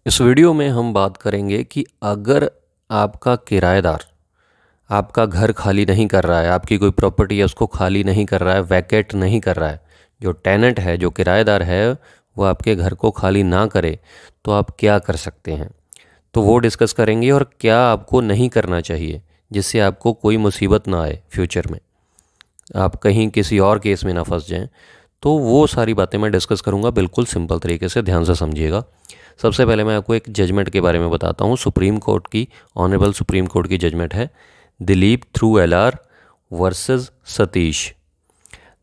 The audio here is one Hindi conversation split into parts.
इस वीडियो में हम बात करेंगे कि अगर आपका किराएदार आपका घर खाली नहीं कर रहा है, आपकी कोई प्रॉपर्टी है उसको खाली नहीं कर रहा है, वैकेट नहीं कर रहा है, जो टेनेंट है, जो किराएदार है, वो आपके घर को खाली ना करे, तो आप क्या कर सकते हैं। तो वो डिस्कस करेंगे और क्या आपको नहीं करना चाहिए जिससे आपको कोई मुसीबत ना आए, फ्यूचर में आप कहीं किसी और केस में ना फंस जाएं। तो वो सारी बातें मैं डिस्कस करूंगा, बिल्कुल सिंपल तरीके से, ध्यान से समझिएगा। सबसे पहले मैं आपको एक जजमेंट के बारे में बताता हूँ। सुप्रीम कोर्ट की, ऑनरेबल सुप्रीम कोर्ट की जजमेंट है, Dilip through LR versus Satish.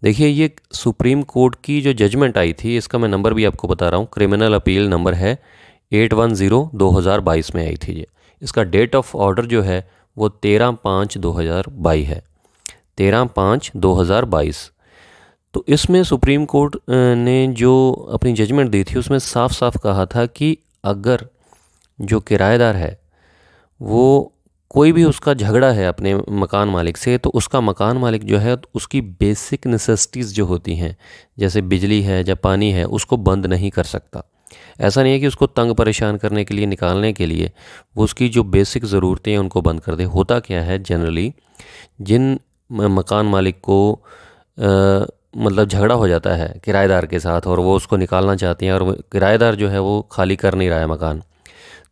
देखिए, ये सुप्रीम कोर्ट की जो जजमेंट आई थी, इसका मैं नंबर भी आपको बता रहा हूँ। क्रिमिनल अपील नंबर है 810/2022 में आई थी ये। इसका डेट ऑफ ऑर्डर जो है वो 13/5/2022 है, 13/5/2022। तो इसमें सुप्रीम कोर्ट ने जो अपनी जजमेंट दी थी उसमें साफ साफ कहा था कि अगर जो किराएदार है वो कोई भी उसका झगड़ा है अपने मकान मालिक से, तो उसका मकान मालिक जो है उसकी बेसिक नेसेसिटीज़ जो होती हैं, जैसे बिजली है या पानी है, उसको बंद नहीं कर सकता। ऐसा नहीं है कि उसको तंग परेशान करने के लिए, निकालने के लिए वो उसकी जो बेसिक ज़रूरतें हैं उनको बंद कर दे। होता क्या है, जनरली जिन मकान मालिक को मतलब झगड़ा हो जाता है किराएदार के साथ और वो उसको निकालना चाहते हैं, और किराएदार जो है वो खाली कर नहीं रहा है मकान,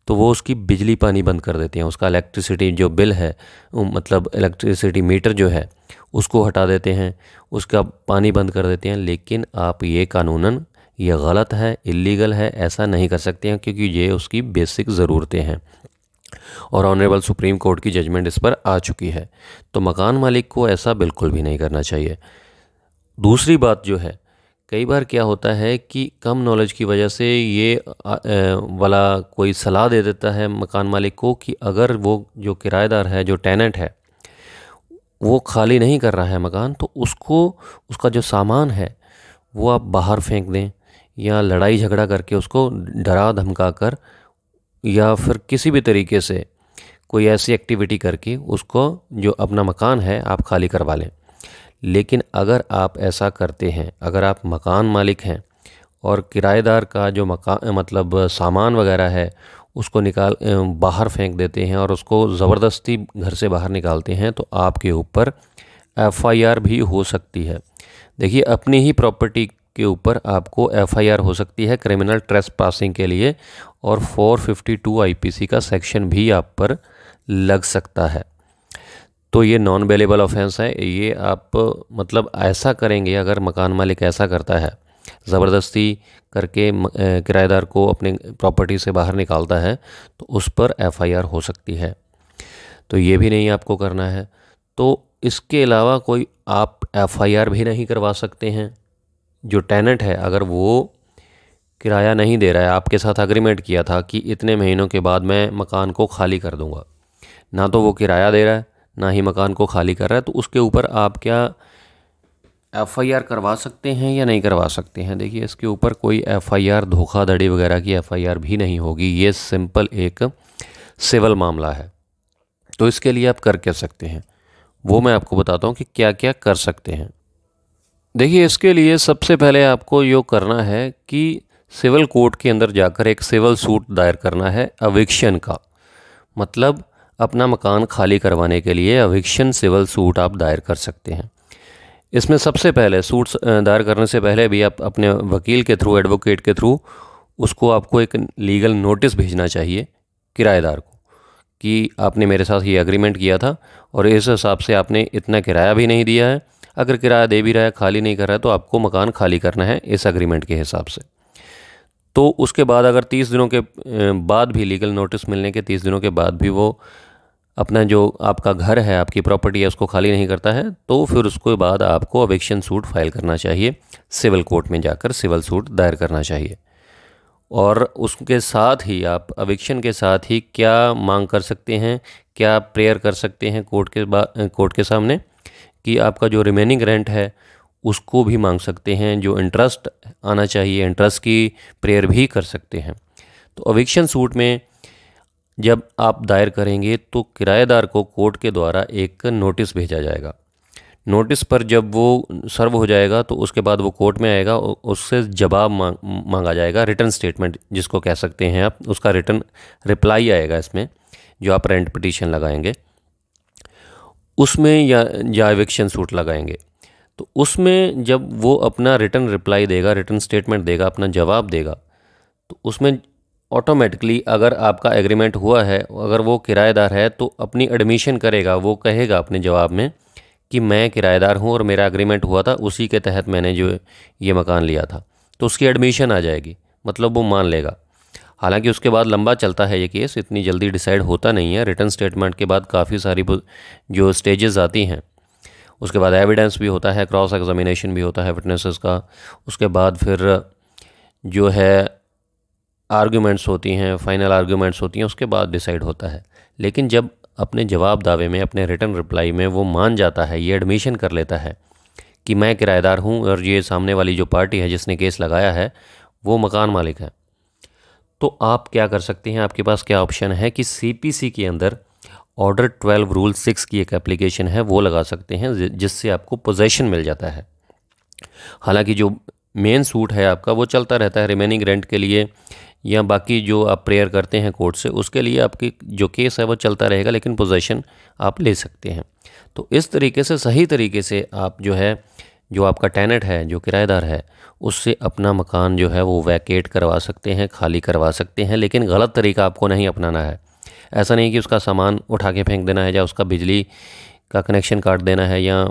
तो वो उसकी बिजली पानी बंद कर देते हैं। उसका इलेक्ट्रिसिटी जो बिल है, मतलब इलेक्ट्रिसिटी मीटर जो है, उसको हटा देते हैं, उसका पानी बंद कर देते हैं। लेकिन आप ये कानूनन ये गलत है, इलीगल है, ऐसा नहीं कर सकते हैं, क्योंकि ये उसकी बेसिक ज़रूरतें हैं और ऑनरेबल सुप्रीम कोर्ट की जजमेंट इस पर आ चुकी है। तो मकान मालिक को ऐसा बिल्कुल भी नहीं करना चाहिए। दूसरी बात जो है, कई बार क्या होता है कि कम नॉलेज की वजह से ये वाला कोई सलाह दे देता है मकान मालिक को कि अगर वो जो किराएदार है, जो टेनेंट है, वो खाली नहीं कर रहा है मकान, तो उसको उसका जो सामान है वो आप बाहर फेंक दें, या लड़ाई झगड़ा करके उसको डरा धमका कर, या फिर किसी भी तरीके से कोई ऐसी एक्टिविटी करके उसको जो अपना मकान है आप खाली करवा लें। लेकिन अगर आप ऐसा करते हैं, अगर आप मकान मालिक हैं और किराएदार का जो मकान मतलब सामान वगैरह है उसको निकाल बाहर फेंक देते हैं और उसको ज़बरदस्ती घर से बाहर निकालते हैं, तो आपके ऊपर एफआईआर भी हो सकती है। देखिए, अपनी ही प्रॉपर्टी के ऊपर आपको एफआईआर हो सकती है क्रिमिनल ट्रेसपासिंग के लिए, और 452 आईपीसी का सेक्शन भी आप पर लग सकता है। तो ये नॉन बेलेबल ऑफेंस है। ये आप मतलब ऐसा करेंगे, अगर मकान मालिक ऐसा करता है, ज़बरदस्ती करके किराएदार को अपने प्रॉपर्टी से बाहर निकालता है, तो उस पर एफआईआर हो सकती है। तो ये भी नहीं आपको करना है। तो इसके अलावा कोई आप एफआईआर भी नहीं करवा सकते हैं। जो टेनेंट है, अगर वो किराया नहीं दे रहा है, आपके साथ एग्रीमेंट किया था कि इतने महीनों के बाद मैं मकान को खाली कर दूंगा, ना तो वो किराया दे रहा है ना ही मकान को खाली कर रहा है, तो उसके ऊपर आप क्या एफआईआर करवा सकते हैं या नहीं करवा सकते हैं। देखिए, इसके ऊपर कोई एफआईआर, धोखाधड़ी वगैरह की एफआईआर भी नहीं होगी। ये सिंपल एक सिविल मामला है। तो इसके लिए आप कर क्या सकते हैं, वो मैं आपको बताता हूँ कि क्या क्या कर सकते हैं। देखिए, इसके लिए सबसे पहले आपको यो करना है कि सिविल कोर्ट के अंदर जाकर एक सिविल सूट दायर करना है एविक्शन का। मतलब अपना मकान खाली करवाने के लिए एविक्शन सिविल सूट आप दायर कर सकते हैं। इसमें सबसे पहले सूट दायर करने से पहले भी आप अपने वकील के थ्रू, एडवोकेट के थ्रू, उसको आपको एक लीगल नोटिस भेजना चाहिए किराएदार को कि आपने मेरे साथ ये एग्रीमेंट किया था और इस हिसाब से आपने इतना किराया भी नहीं दिया है। अगर किराया दे भी रहा है, खाली नहीं कर रहा है, तो आपको मकान खाली करना है इस एग्रीमेंट के हिसाब से। तो उसके बाद अगर 30 दिनों के बाद भी, लीगल नोटिस मिलने के 30 दिनों के बाद भी वो अपना जो आपका घर है, आपकी प्रॉपर्टी है, उसको खाली नहीं करता है, तो फिर उसके बाद आपको एविक्शन सूट फाइल करना चाहिए, सिविल कोर्ट में जाकर सिविल सूट दायर करना चाहिए। और उसके साथ ही आप एविक्शन के साथ ही क्या मांग कर सकते हैं, क्या प्रेयर कर सकते हैं कोर्ट के सामने, कि आपका जो रिमेनिंग रेंट है उसको भी मांग सकते हैं, जो इंटरेस्ट आना चाहिए, इंटरेस्ट की प्रेयर भी कर सकते हैं। तो एविक्शन सूट में जब आप दायर करेंगे तो किराएदार को कोर्ट के द्वारा एक नोटिस भेजा जाएगा। नोटिस पर जब वो सर्व हो जाएगा तो उसके बाद वो कोर्ट में आएगा, उससे जवाब मांगा जाएगा, रिटर्न स्टेटमेंट जिसको कह सकते हैं आप, उसका रिटर्न रिप्लाई आएगा इसमें, जो आप रेंट पिटीशन लगाएंगे उसमें या एविक्शन सूट लगाएंगे। तो उसमें जब वो अपना रिटर्न रिप्लाई देगा, रिटर्न स्टेटमेंट देगा, अपना जवाब देगा, तो उसमें ऑटोमेटिकली अगर आपका एग्रीमेंट हुआ है, अगर वो किराएदार है तो अपनी एडमिशन करेगा, वो कहेगा अपने जवाब में कि मैं किराएदार हूँ और मेरा एग्रीमेंट हुआ था, उसी के तहत मैंने जो ये मकान लिया था, तो उसकी एडमिशन आ जाएगी, मतलब वो मान लेगा। हालांकि उसके बाद लंबा चलता है ये केस, इतनी जल्दी डिसाइड होता नहीं है। रिटर्न स्टेटमेंट के बाद काफ़ी सारी जो स्टेजेस आती हैं, उसके बाद एविडेंस भी होता है, क्रॉस एग्जामिनेशन भी होता है विटनेसेस का, उसके बाद फिर जो है आर्ग्यूमेंट्स होती हैं, फाइनल आर्ग्यूमेंट्स होती हैं, उसके बाद डिसाइड होता है। लेकिन जब अपने जवाब दावे में, अपने रिटर्न रिप्लाई में वो मान जाता है, ये एडमिशन कर लेता है कि मैं किराएदार हूँ और ये सामने वाली जो पार्टी है जिसने केस लगाया है वो मकान मालिक है, तो आप क्या कर सकते हैं, आपके पास क्या ऑप्शन है कि सीपीसी के अंदर ऑर्डर 12 रूल 6 की एक एप्लीकेशन है, वो लगा सकते हैं, जिससे आपको पोजेशन मिल जाता है। हालांकि जो मेन सूट है आपका वो चलता रहता है रिमेनिंग रेंट के लिए, या बाकी जो आप प्रेयर करते हैं कोर्ट से उसके लिए आपकी जो केस है वो चलता रहेगा, लेकिन पोजेशन आप ले सकते हैं। तो इस तरीके से सही तरीके से आप जो है, जो आपका टेनेंट है, जो किराएदार है, उससे अपना मकान जो है वो वैकेट करवा सकते हैं, खाली करवा सकते हैं। लेकिन गलत तरीका आपको नहीं अपनाना है। ऐसा नहीं कि उसका सामान उठा के फेंक देना है, या उसका बिजली का कनेक्शन काट देना है, या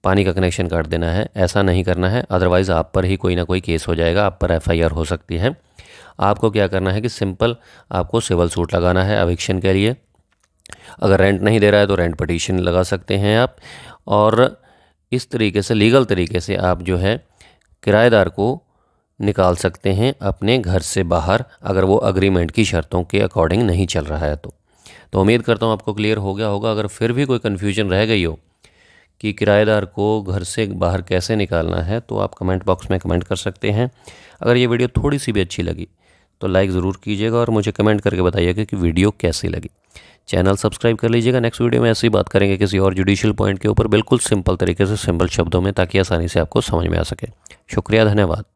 पानी का कनेक्शन काट देना है, ऐसा नहीं करना है। अदरवाइज़ आप पर ही कोई ना कोई केस हो जाएगा, आप पर एफआईआर हो सकती है। आपको क्या करना है कि सिंपल आपको सिविल सूट लगाना है एविक्शन के लिए। अगर रेंट नहीं दे रहा है तो रेंट पिटीशन लगा सकते हैं आप, और इस तरीके से लीगल तरीके से आप जो है किराएदार को निकाल सकते हैं अपने घर से बाहर, अगर वो अग्रीमेंट की शर्तों के अकॉर्डिंग नहीं चल रहा है तो उम्मीद करता हूँ आपको क्लियर हो गया होगा। अगर फिर भी कोई कन्फ्यूजन रह गई हो कि किराएदार को घर से बाहर कैसे निकालना है, तो आप कमेंट बॉक्स में कमेंट कर सकते हैं। अगर ये वीडियो थोड़ी सी भी अच्छी लगी तो लाइक ज़रूर कीजिएगा और मुझे कमेंट करके बताइएगा कि वीडियो कैसी लगी। चैनल सब्सक्राइब कर लीजिएगा। नेक्स्ट वीडियो में ऐसी बात करेंगे किसी और जुडिशियल पॉइंट के ऊपर, बिल्कुल सिंपल तरीके से, सिंपल शब्दों में, ताकि आसानी से आपको समझ में आ सके। शुक्रिया, धन्यवाद।